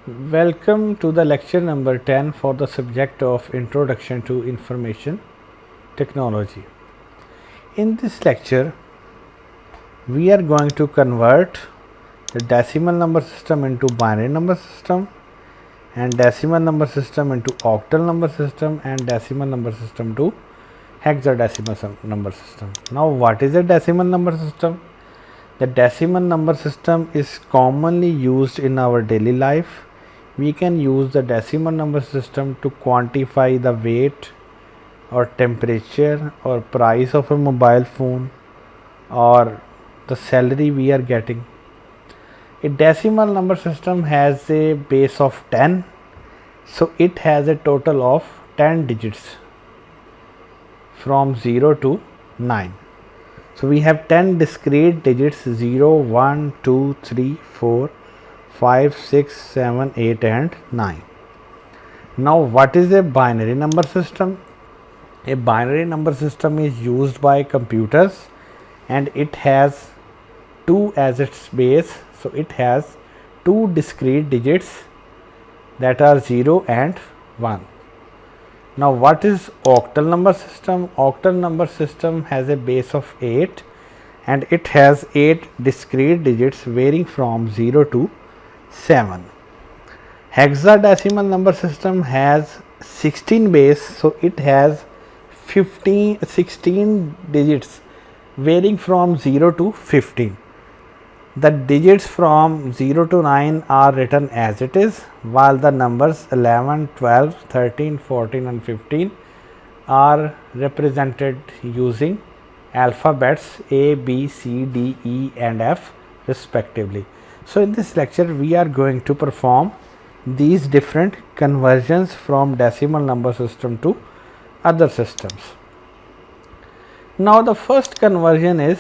Welcome to the lecture number 10 for the subject of Introduction to Information Technology. In this lecture, we are going to convert the decimal number system into binary number system and decimal number system into octal number system and decimal number system to hexadecimal number system. Now, what is a decimal number system? The decimal number system is commonly used in our daily life. We can use the decimal number system to quantify the weight or temperature or price of a mobile phone or the salary we are getting. A decimal number system has a base of 10, so it has a total of 10 digits from 0 to 9. So we have 10 discrete digits 0, 1, 2, 3, 4, 5, 6, 7, 8 and 9. Now what is a binary number system? A binary number system is used by computers and it has 2 as its base. So it has 2 discrete digits that are 0 and 1. Now what is octal number system? Octal number system has a base of 8 and it has 8 discrete digits varying from 0 to 7. Hexadecimal number system has 16 base, so it has 16 digits varying from 0 to 15. The digits from 0 to 9 are written as it is, while the numbers 11, 12, 13, 14 and 15 are represented using alphabets A, B, C, D, E and F respectively. So in this lecture we are going to perform these different conversions from decimal number system to other systems. Now the first conversion is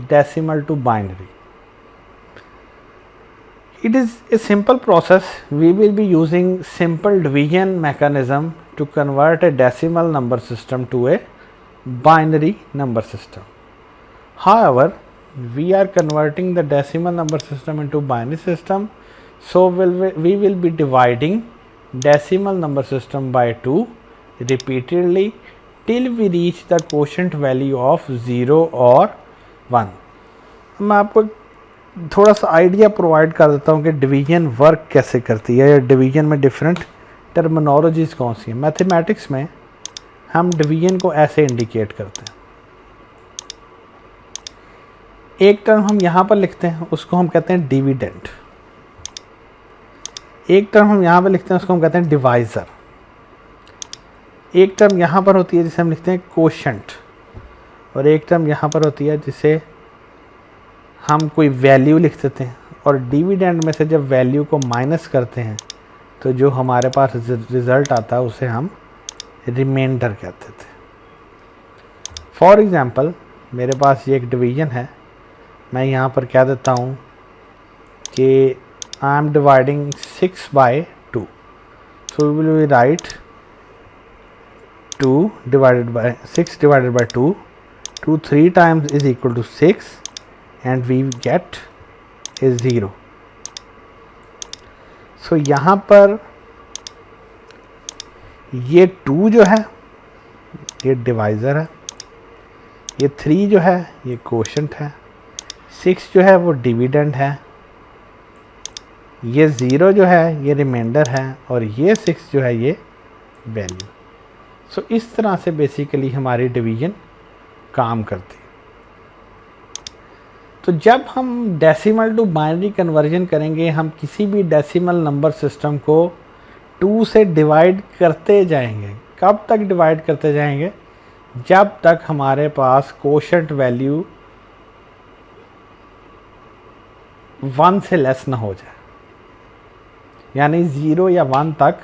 decimal to binary. It is a simple process. We will be using simple division mechanism to convert a decimal number system to a binary number system. However, we are converting the decimal number system into binary system, so we will be dividing decimal number system by 2 repeatedly till we reach the quotient value of 0 or 1. मैं आपको थोड़ा सा idea provide कर देता हूँ कि division work कैसे करती है या डिवीजन में डिफरेंट टर्मिनोलॉजीज़ कौन सी हैं. मैथमेटिक्स में हम डिवीजन को ऐसे इंडिकेट करते हैं. एक टर्म हम यहाँ पर लिखते हैं, उसको हम कहते हैं डिविडेंड. एक टर्म हम यहाँ पर लिखते हैं, उसको हम कहते हैं डिवाइज़र. एक टर्म यहाँ पर होती है जिसे हम लिखते हैं कोशेंट, और एक टर्म यहाँ पर होती है जिसे हम कोई वैल्यू लिख देते हैं, और डिविडेंड में से जब वैल्यू को माइनस करते हैं तो जो हमारे पास रिज़ल्ट आता है उसे हम रिमाइंडर कहते थे. फॉर एग्ज़ाम्पल मेरे पास ये एक डिवीज़न है. मैं यहाँ पर कह देता हूँ कि I am dividing 6 by 2. So we will write 2 divided by 6 divided by 2. 2 3 times is equal to 6 and we get is 0. So यहाँ पर ये 2 जो है ये डिवाइज़र है, ये 3 जो है ये कोशेंट है, 6 जो है वो डिविडेंड है, ये 0 जो है ये रिमाइंडर है, और ये 6 जो है ये वैल्यू. सो इस तरह से बेसिकली हमारी डिवीजन काम करती है. तो जब हम डेसिमल टू बाइनरी कन्वर्जन करेंगे, हम किसी भी डेसिमल नंबर सिस्टम को 2 से डिवाइड करते जाएंगे. कब तक डिवाइड करते जाएंगे? जब तक हमारे पास कोशेंट वैल्यू 1 से लेस ना हो जाए, यानी 0 या 1 तक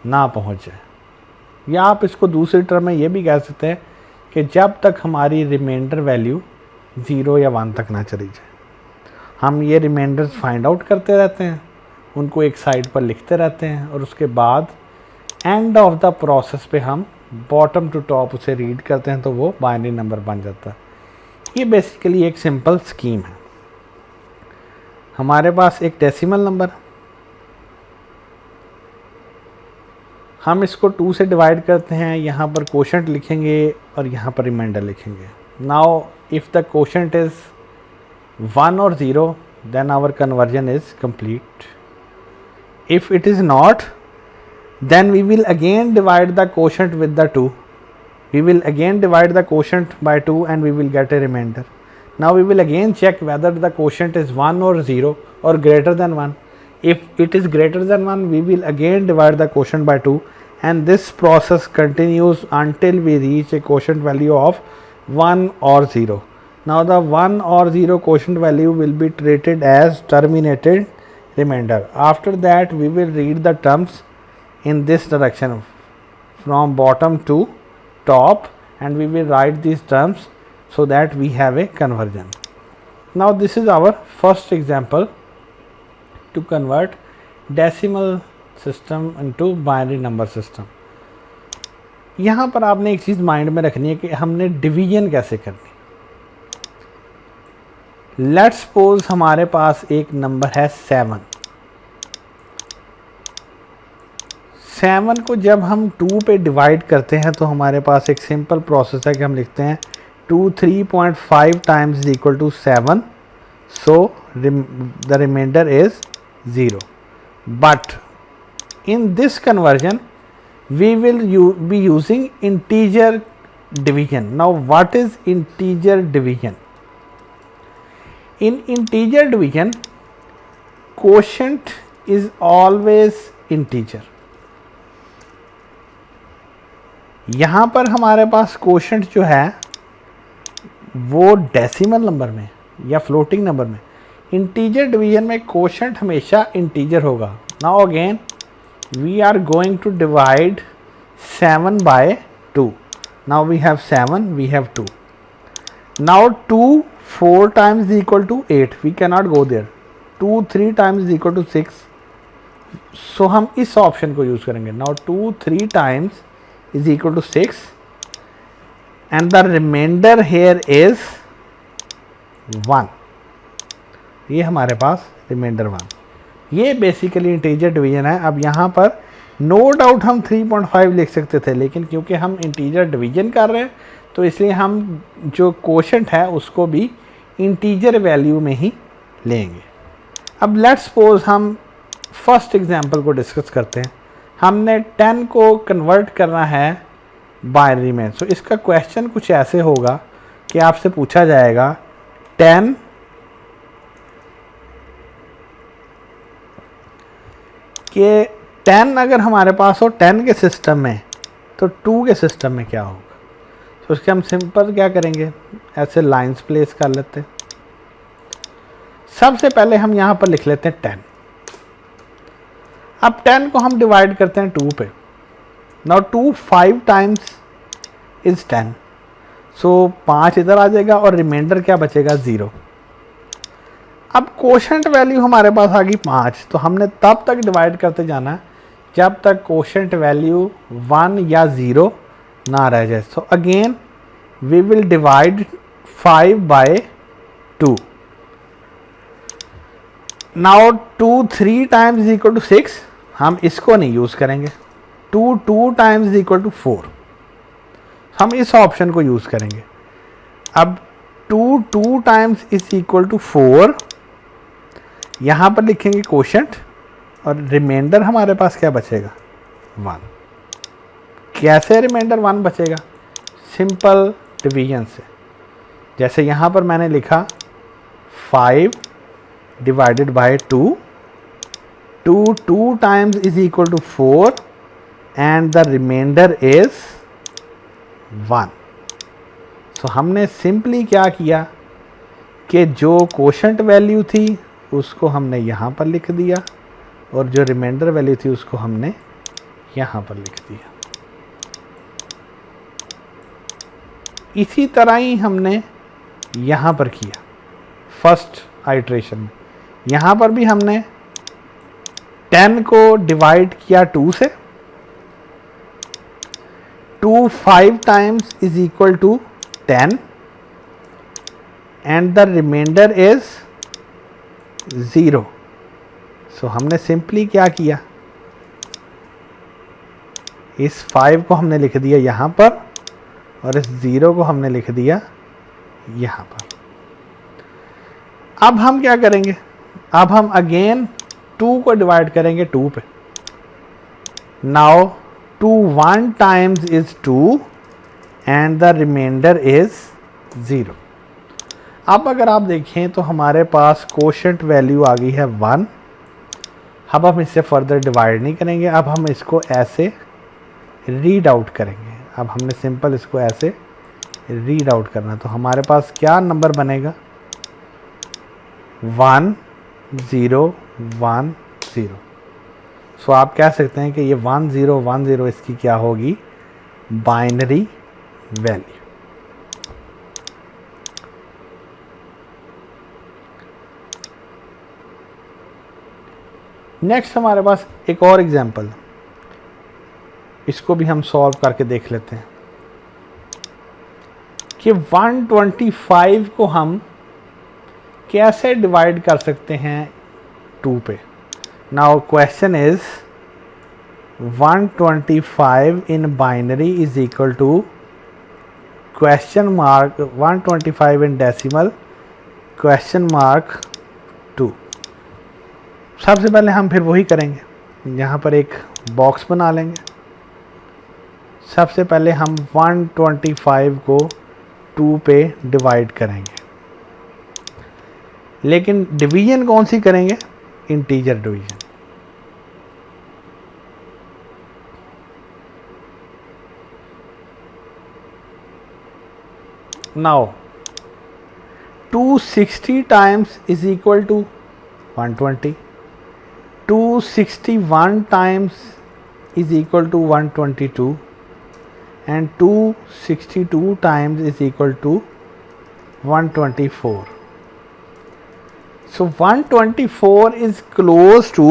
ना पहुंच जाए. या आप इसको दूसरी टर्म में ये भी कह सकते हैं कि जब तक हमारी रिमाइंडर वैल्यू 0 या 1 तक ना चली जाए. हम ये रिमाइंडर्स फाइंड आउट करते रहते हैं, उनको एक साइड पर लिखते रहते हैं, और उसके बाद एंड ऑफ द प्रोसेस पे हम बॉटम टू टॉप उसे रीड करते हैं तो वो बाइनरी नंबर बन जाता है. ये बेसिकली एक सिंपल स्कीम है. हमारे पास एक डेसिमल नंबर, हम इसको 2 से डिवाइड करते हैं, यहाँ पर कोशेंट लिखेंगे और यहाँ पर रिमाइंडर लिखेंगे. Now if the quotient is 1 or 0, then our conversion is complete. If it is not, then we will again divide the quotient with the 2. We will again divide the quotient by 2 and we will get a remainder. Now we will again check whether the quotient is 1 or 0 or greater than 1. If it is greater than 1, we will again divide the quotient by 2, and this process continues until we reach a quotient value of 1 or 0. Now the 1 or 0 quotient value will be treated as terminated remainder. After that we will read the terms in this direction from bottom to top, and we will write these terms so that we have a conversion. Now this is our first example to convert decimal system into binary number system. यहाँ पर आपने एक चीज़ mind में रखनी है कि हमने division कैसे करनी. लेट्स सपोज हमारे पास एक नंबर है 7. 7 को जब हम 2 पे डिवाइड करते हैं तो हमारे पास एक सिंपल प्रोसेस है कि हम लिखते हैं 2 3.5 times is equal to 7, so the remainder is 0. But in this conversion we will be using integer division. Now what is integer division? In integer division, quotient is always integer. यहाँ पर हमारे पास quotient जो है वो decimal number में या floating number में. Integer division में कोशेंट हमेशा इंटीजर होगा. Now again we are going to divide 7 by 2. Now we have 7, we have 2. Now 2 4 times equal to 8, we can not go there. 2 3 times equal to 6, so हम इस option को use करेंगे. Now 2 3 times is equal to 6 and the remainder here is 1. ये हमारे पास reminder 1. ये basically integer division है. अब यहाँ पर नो डाउट हम 3.5 लिख सकते थे, लेकिन क्योंकि हम इंटीजर डिवीजन कर रहे हैं तो इसलिए हम जो कोशेंट है उसको भी इंटीजर वैल्यू में ही लेंगे. अब लेट्स सपोज हम फर्स्ट एग्जांपल को डिस्कस करते हैं. हमने 10 को कन्वर्ट करना है बाइनरी में. सो इसका क्वेश्चन कुछ ऐसे होगा कि आपसे पूछा जाएगा 10 कि 10 अगर हमारे पास हो 10 के सिस्टम में तो 2 के सिस्टम में क्या होगा. तो उसके हम सिंपल क्या करेंगे, ऐसे लाइंस प्लेस कर लेते हैं. सबसे पहले हम यहाँ पर लिख लेते हैं 10. अब 10 को हम डिवाइड करते हैं 2 पे. नाउ 2 5 टाइम्स इज 10, सो 5 इधर आ जाएगा और रिमाइंडर क्या बचेगा 0. अब कोशेंट वैल्यू हमारे पास आ गई 5, तो हमने तब तक डिवाइड करते जाना है जब तक कोशेंट वैल्यू 1 या 0 ना रह जाए. So again we will divide 5 by 2. Now 2 3 times equal to 6, हम इसको नहीं यूज़ करेंगे. 2 2 टाइम्स इक्वल टू 4, हम इस ऑप्शन को यूज़ करेंगे. अब 2 2 टाइम्स इज इक्वल टू 4, यहाँ पर लिखेंगे कोशेंट और रिमाइंडर हमारे पास क्या बचेगा 1. कैसे रिमाइंडर 1 बचेगा, सिंपल डिवीजन से. जैसे यहाँ पर मैंने लिखा 5 divided by 2, 2 2 times is equal to 4 and the remainder is 1. So हमने सिंपली क्या किया कि जो कोशेंट वैल्यू थी उसको हमने यहाँ पर लिख दिया और जो रिमाइंडर वैल्यू थी उसको हमने यहाँ पर लिख दिया. इसी तरह ही हमने यहाँ पर किया फर्स्ट आइट्रेशन में. यहाँ पर भी हमने 10 को डिवाइड किया 2 से. 2 5 times is equal to 10 and the remainder is 0. So हमने सिंपली क्या किया, इस 5 को हमने लिख दिया यहाँ पर और इस 0 को हमने लिख दिया यहाँ पर। अब हम क्या करेंगे, अब हम अगेन 2 को डिवाइड करेंगे 2 पे। Now 2 1 times is 2 and the remainder is 0। अब अगर आप देखें तो हमारे पास कोशेंट वैल्यू आ गई है 1। अब हम इससे फर्दर डिवाइड नहीं करेंगे, अब हम इसको ऐसे रीड आउट करेंगे। अब हमने सिंपल इसको ऐसे रीड आउट करना, तो हमारे पास क्या नंबर बनेगा 1 0 1 0। सो आप कह सकते हैं कि ये 1 0 1 0 इसकी क्या होगी, बाइनरी वैल्यू। नेक्स्ट हमारे पास एक और एग्जांपल, इसको भी हम सॉल्व करके देख लेते हैं कि 125 को हम कैसे डिवाइड कर सकते हैं 2 पे। Now question is 125 in binary is equal to question mark 125 in decimal question mark 2। सबसे पहले हम फिर वही करेंगे, यहाँ पर एक बॉक्स बना लेंगे। सबसे पहले हम 125 को 2 पे डिवाइड करेंगे, लेकिन डिवीजन कौन सी करेंगे, integer division. Now 260 times is equal to 120, 261 times is equal to 122 and 262 times is equal to 124. So 124 is close to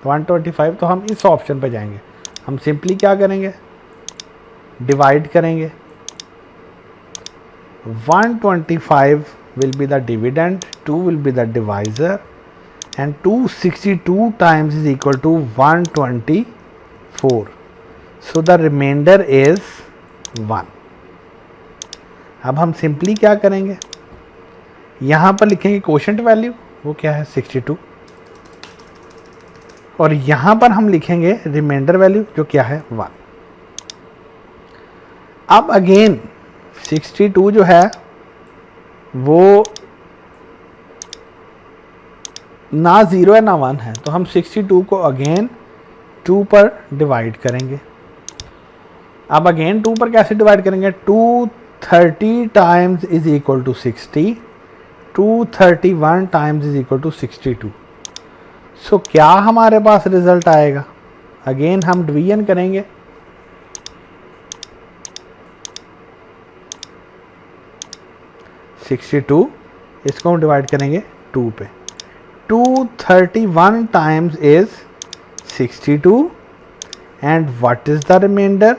125, तो हम इस ऑप्शन पे जाएंगे। हम सिंपली क्या करेंगे, डिवाइड करेंगे। 125 will be the dividend, 2 will be the divisor and 262 times is equal to 124. So the remainder is 1. अब हम सिंपली क्या करेंगे, यहाँ पर लिखेंगे कोशेंट वैल्यू, वो क्या है 62, और यहाँ पर हम लिखेंगे रिमाइंडर वैल्यू जो क्या है 1। अब अगेन 62 जो है वो ना 0 है ना 1 है, तो हम 62 को अगेन 2 पर डिवाइड करेंगे। अब अगेन 2 पर कैसे डिवाइड करेंगे, 230 times is equal to 60, 231 times is equal to 62। So क्या हमारे पास रिजल्ट आएगा, अगेन हम डिवीजन करेंगे। इसको हम डिवाइड करेंगे 2 पे। 231 times is 62 and what is the remainder?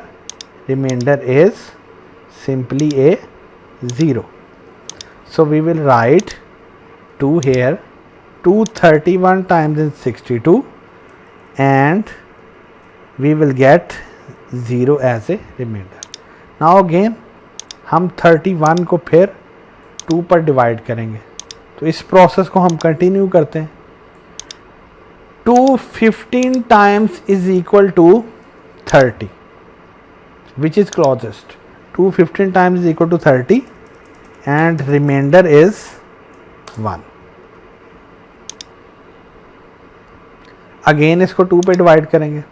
Remainder is simply a 0. So we will write 2 here. 231 times is 62 and we will get 0 as a remainder. Now again हम 31 को फिर 2 पर डिवाइड करेंगे, तो इस प्रोसेस को हम कंटिन्यू करते हैं। 215 times is equal to 30, which is closest. 215 times is equal to 30 and remainder is 1। Again इसको 2 पे डिवाइड करेंगे।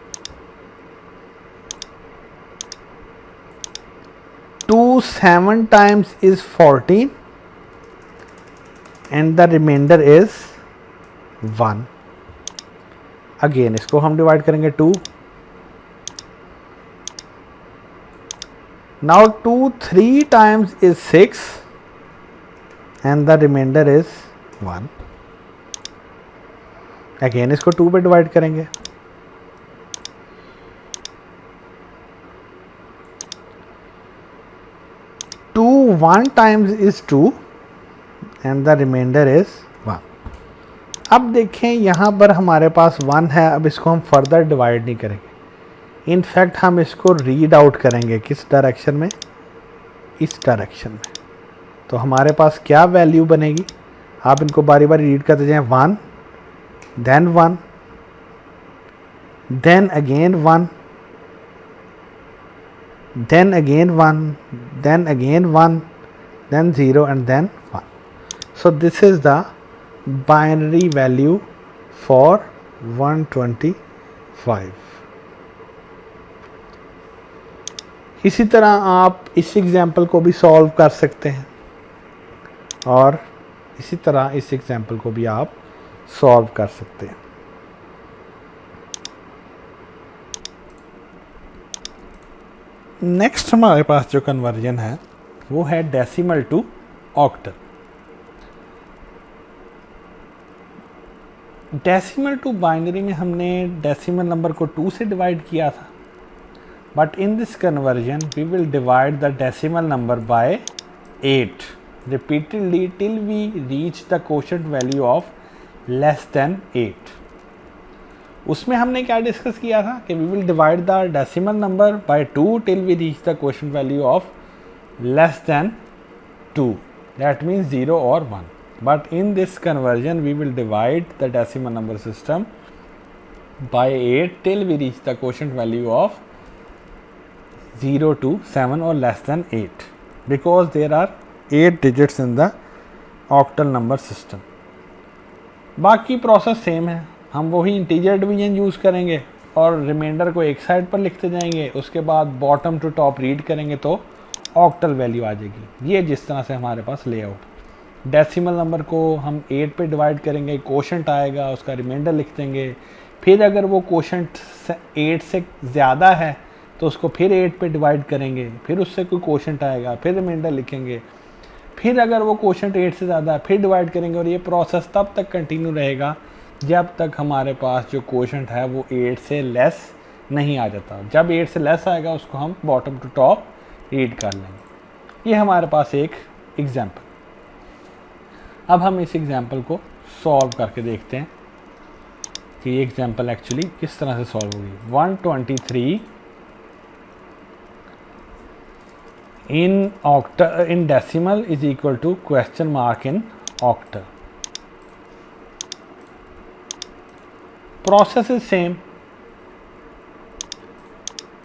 7 times is 14 and the remainder is 1. Again इसको हम डिवाइड करेंगे 2। Now 3 times is 6 and the remainder is 1. Again इसको 2 पे divide करेंगे। 1 times is 2 and the remainder is 1. अब देखें यहाँ पर हमारे पास 1 है, अब इसको हम फर्दर डिवाइड नहीं करेंगे, इनफैक्ट हम इसको रीड आउट करेंगे किस डायरेक्शन में, इस डायरेक्शन में। तो हमारे पास क्या वैल्यू बनेगी, आप इनको बारी बारी रीड करते जाएं। 1 then 1 then again 1 then again 1 then again 1 then 0 and then 1. So this is the binary value for 125. इसी तरह आप इस एग्जाम्पल को भी सॉल्व कर सकते हैं और इसी तरह इस एग्जाम्पल को भी आप सॉल्व कर सकते हैं। नेक्स्ट हमारे पास जो कन्वर्जन है वो है decimal to octal. Decimal to binary में हमने डेसिमल नंबर को 2 से डिवाइड किया था, but in this conversion we will divide the decimal number by 8 repeatedly till we reach the quotient value of less than 8. उसमें हमने क्या डिस्कस किया था कि we will divide the decimal number by 2 till we reach the quotient value of less than 2. That means 0 or 1. But in this conversion we will divide the decimal number system by 8 till we reach the quotient value of 0 to 7 or less than 8, because there are 8 digits in the octal number system. बाकी process same है, हम वही integer division use करेंगे और reminder को एक side पर लिखते जाएंगे, उसके बाद बॉटम टू टॉप रीड करेंगे तो ऑक्टल वैल्यू आ जाएगी। ये जिस तरह से हमारे पास लेआउट। डेसिमल नंबर को हम 8 पे डिवाइड करेंगे, कोशेंट आएगा, उसका रिमाइंडर लिख देंगे। फिर अगर वो कोशेंट 8 से ज़्यादा है तो उसको फिर 8 पे डिवाइड करेंगे, फिर उससे कोई कोशेंट आएगा, फिर रिमाइंडर लिखेंगे। फिर अगर वो कोशेंट 8 से ज़्यादा है फिर डिवाइड करेंगे, और ये प्रोसेस तब तक कंटिन्यू रहेगा जब तक हमारे पास जो कोशेंट है वो 8 से लेस नहीं आ जाता। जब 8 से लेस आएगा उसको हम बॉटम टू टॉप रीड कर लेंगे। ये हमारे पास एक एग्जाम्पल। अब हम इस एग्जाम्पल को सॉल्व करके देखते हैं कि ये एग्जाम्पल एक्चुअली किस तरह से सॉल्व होगी। 123 in decimal is equal to question mark in octal. Process is same.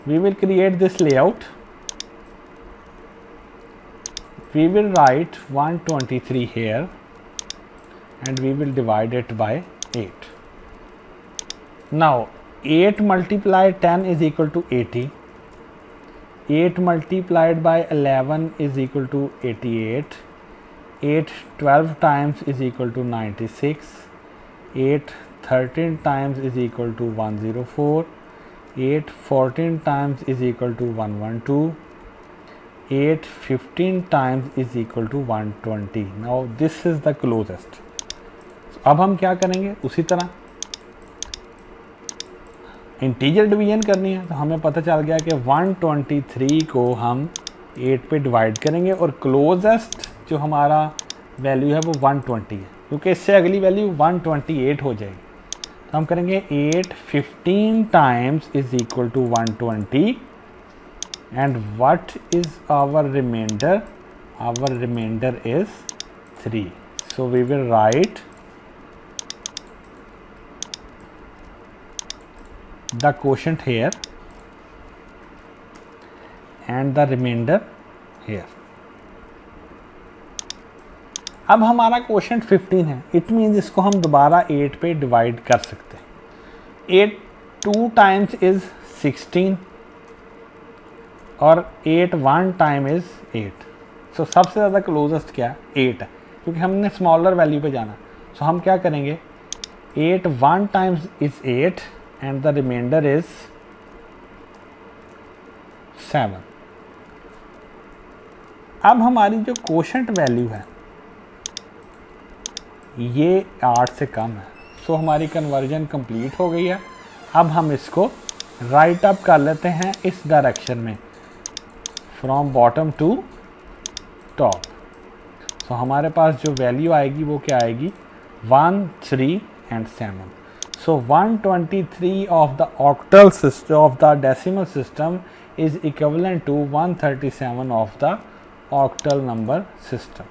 We will create this layout. We will write 123 here and we will divide it by 8. Now 8 multiplied 10 is equal to 80. 8 multiplied by 11 is equal to 88. 8 12 times is equal to 96. 8 13 times is equal to 104. 8 14 times is equal to 112. 8 15 times is equal to 120. Now this is the closest. अब हम क्या करेंगे, उसी तरह integer division करनी है। तो हमें पता चल गया कि 123 को हम 8 पे डिवाइड करेंगे और क्लोजेस्ट जो हमारा वैल्यू है वो 120 है, क्योंकि इससे अगली वैल्यू 128 हो जाएगी। तो हम करेंगे 8 15 times is equal to 120 and what is our remainder? Our remainder is 3. So we will write the quotient here and the remainder here. अब हमारा क्वोशेंट 15 है, इट मीन्स इसको हम दोबारा 8 पे डिवाइड कर सकते हैं। 8 2 टाइम्स इज 16 और 8 1 टाइम इज 8. सो सबसे ज़्यादा क्लोजेस्ट क्या 8 है, क्योंकि हमने स्मॉलर वैल्यू पे जाना। सो हम क्या करेंगे, 8 1 times is 8 and the remainder is 7. अब हमारी जो क्वोशेंट वैल्यू है ये 8 से कम है। सो हमारी कन्वर्जन कंप्लीट हो गई है। अब हम इसको राइट अप कर लेते हैं इस डायरेक्शन में, फ्रॉम बॉटम टू टॉप। सो हमारे पास जो वैल्यू आएगी वो क्या आएगी, 1 3 and 7. So 123 of the octal system of the decimal system is equivalent to 137 of the octal number system.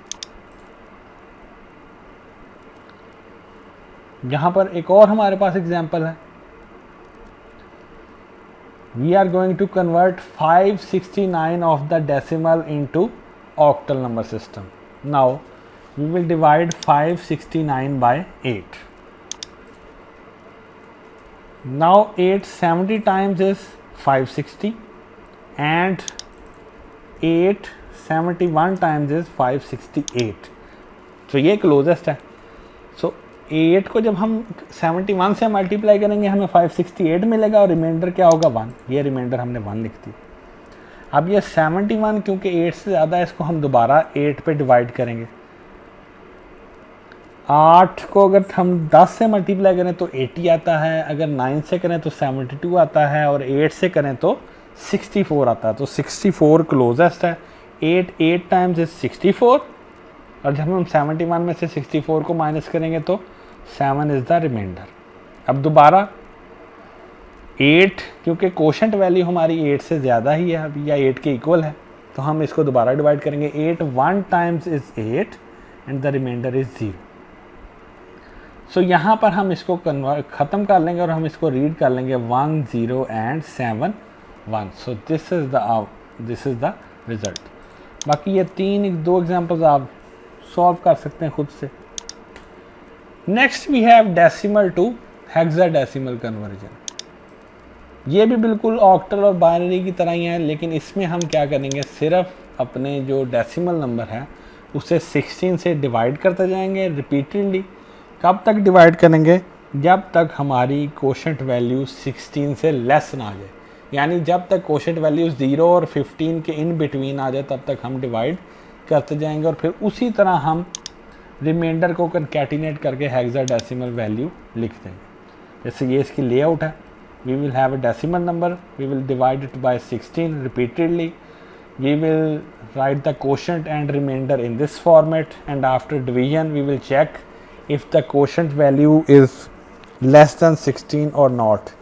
यहाँ पर एक और हमारे पास एग्जाम्पल है. We are going to convert 569 of the decimal into octal number system. Now we will divide 569 by 8. Now 8 70 times is 560 and 8 71 times is 568. तो ये closest है. सो 8 को जब हम 71 से मल्टीप्लाई करेंगे हमें 568 मिलेगा और रिमाइंडर क्या होगा 1. ये रिमाइंडर हमने 1 लिख दी. अब ये 71 क्योंकि 8 से ज़्यादा है इसको हम दोबारा 8 पे डिवाइड करेंगे. 8 को अगर हम 10 से मल्टीप्लाई करें तो 80 आता है, अगर 9 से करें तो 72 आता है और 8 से करें तो 64 आता है. तो 64 क्लोजेस्ट है. 8 टाइम्स इज 64 और जब हम 71 में से 64 को माइनस करेंगे तो 7 इज़ द रिमाइंडर. अब दोबारा 8 क्योंकि कोशेंट वैल्यू हमारी 8 से ज़्यादा ही है अभी या 8 के इक्वल है तो हम इसको दोबारा डिवाइड करेंगे. 8 1 times is 8 and the remainder is 0. So यहाँ पर हम इसको ख़त्म कर लेंगे और हम इसको रीड कर लेंगे 1 0 and 7 1. So this is the result. बाकी ये 2 एग्जांपल्स आप सॉल्व कर सकते हैं खुद से. Next we have decimal to hexadecimal conversion. ये भी बिल्कुल ऑक्टल और बाइनरी की तरह ही है, लेकिन इसमें हम क्या करेंगे, सिर्फ अपने जो डेसिमल नंबर है उसे 16 से डिवाइड करते जाएंगे रिपीटेडली. कब तक डिवाइड करेंगे? जब तक हमारी कोशेंट वैल्यू 16 से लेस ना आ जाए, यानी जब तक कोशेंट वैल्यू 0 और 15 के इन बिटवीन आ जाए तब तक हम डिवाइड करते जाएंगे और फिर उसी तरह हम रिमाइंडर को कंकैटिनेट करके हेक्साडेसिमल वैल्यू लिख देंगे. जैसे ये इसकी लेआउट है. We will have a decimal number, we will divide it by 16 repeatedly. We will write the quotient and remainder in this format, and after division we will check if the quotient value is less than 16 or not.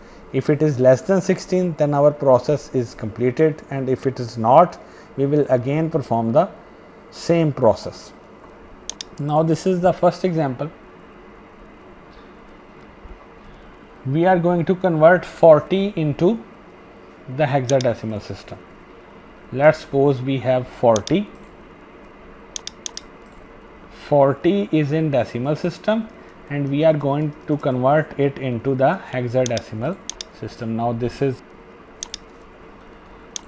If it is less than 16 then our process is completed, and if it is not we will again perform the same process. Now this is the first example. We are going to convert 40 into the hexadecimal system. Let's suppose we have 40. 40 is in decimal system and we are going to convert it into the hexadecimal system. Now this is,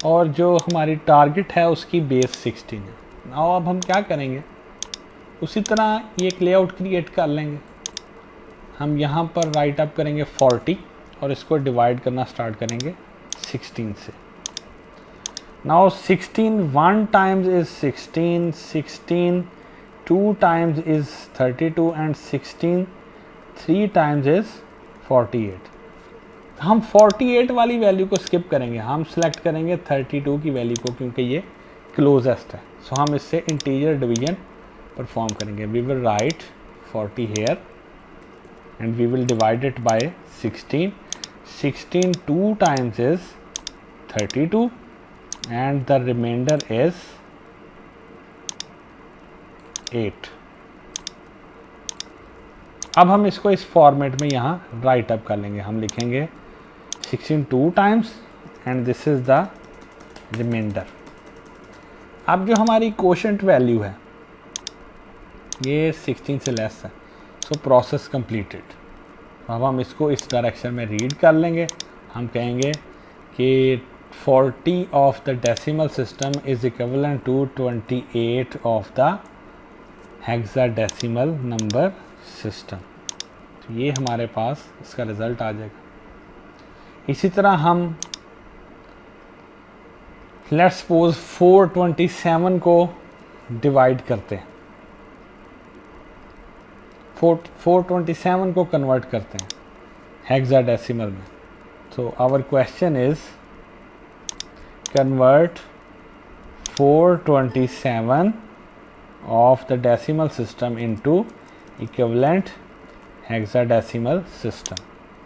और जो हमारी target है उसकी base 16 है. Now अब हम क्या करेंगे, उसी तरह ये एक लेआउट क्रिएट कर लेंगे. हम यहाँ पर राइट अप करेंगे 40 और इसको डिवाइड करना स्टार्ट करेंगे 16 से. Now 16 1 times is 16, 16 2 times is 32 and 16 3 times is 48. हम 48 वाली वैल्यू को स्किप करेंगे, हम सेलेक्ट करेंगे 32 की वैल्यू को क्योंकि ये क्लोजेस्ट है. सो हम इससे इंटीजर डिवीजन परफॉर्म करेंगे. We will write 40 here and we will divide it by 16. 16 2 times is 32 and the remainder is 8. अब हम इसको इस फॉर्मेट में यहाँ राइट अप कर लेंगे. हम लिखेंगे 16 2 times and this is the remainder. अब जो हमारी कोशेंट वैल्यू है ये 16 से लेस है, सो प्रोसेस कंप्लीटेड. अब हम इसको इस डायरेक्शन में रीड कर लेंगे. हम कहेंगे कि 40 of the decimal system is equivalent to 28 of the hexadecimal number system. तो ये हमारे पास इसका रिज़ल्ट आ जाएगा. इसी तरह हम लेट्स सपोज 427 को डिवाइड करते हैं, 427 को कन्वर्ट करते हैं हेक्साडेसिमल में. तो our question is convert 427 of the decimal system into equivalent hexadecimal system.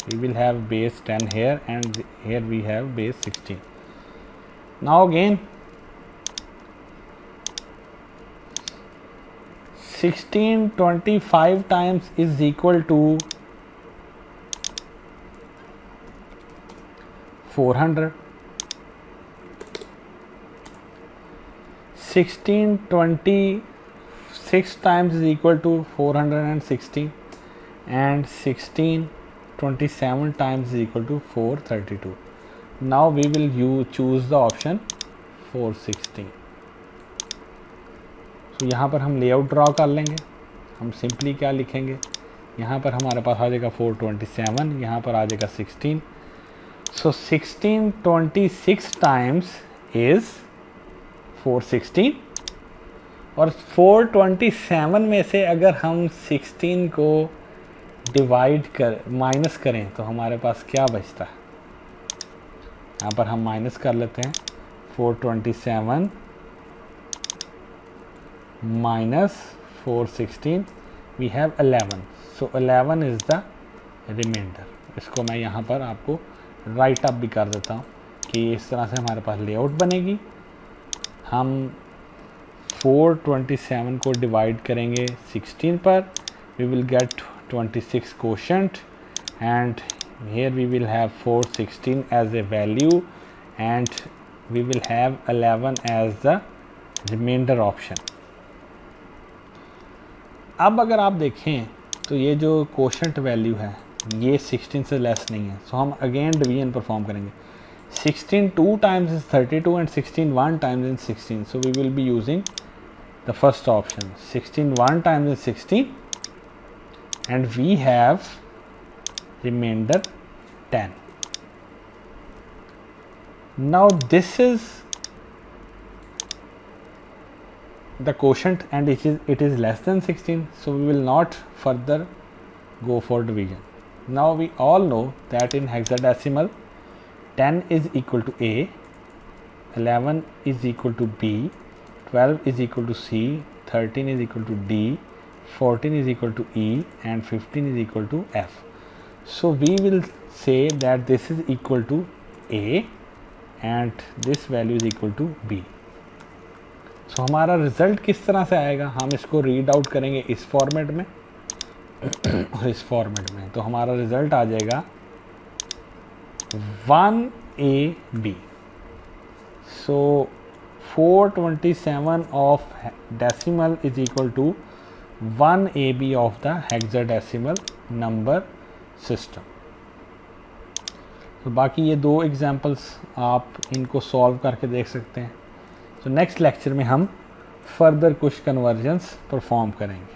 we will have base 10 here and here we have base 16. Now again 1625 times is equal to 400. 1626 times is equal to 460 and 1627 times is equal to 432. Now we will choose the option 416. तो यहाँ पर हम layout draw कर लेंगे. हम simply क्या लिखेंगे, यहाँ पर हमारे पास आ जाएगा 427, यहाँ पर आ जाएगा 16. सो 1626 टाइम्स इज़ 416 और 427 में से अगर हम 16 को माइनस करें तो हमारे पास क्या बचता है. यहाँ पर हम माइनस कर लेते हैं. 427 minus 416 we have 11. so 11 is the remainder. इसको मैं यहाँ पर आपको राइट अप भी कर देता हूँ कि इस तरह से हमारे पास लेआउट बनेगी. हम 427 को डिवाइड करेंगे 16 पर, we will get 26 quotient and here we will have 416 as a value and we will have 11 as the remainder option. अब अगर आप देखें तो ये जो कोशेंट वैल्यू है ये 16 से लेस नहीं है. सो हम अगेन डिवीजन परफॉर्म करेंगे. 16 2 times is 32 and 16 1 times is 16. So we will be using the first option. 16 1 times is 16 and we have remainder 10. Now this is the quotient and it is less than 16, so we will not further go for division. Now we all know that in hexadecimal 10 is equal to A, 11 is equal to B, 12 is equal to C, 13 is equal to D, 14 is equal to E and 15 is equal to F. So we will say that this is equal to A and this value is equal to B. सो हमारा result किस तरह से आएगा, हम इसको read out करेंगे इस format में और इस फॉर्मेट में. तो हमारा रिज़ल्ट आ जाएगा 1AB. So 427 of decimal is equal to 1AB of the hexadecimal number system. तो बाकी ये दो एग्जांपल्स आप इनको सॉल्व करके देख सकते हैं. तो नेक्स्ट लेक्चर में हम फर्दर कुछ कन्वर्जन्स परफॉर्म करेंगे.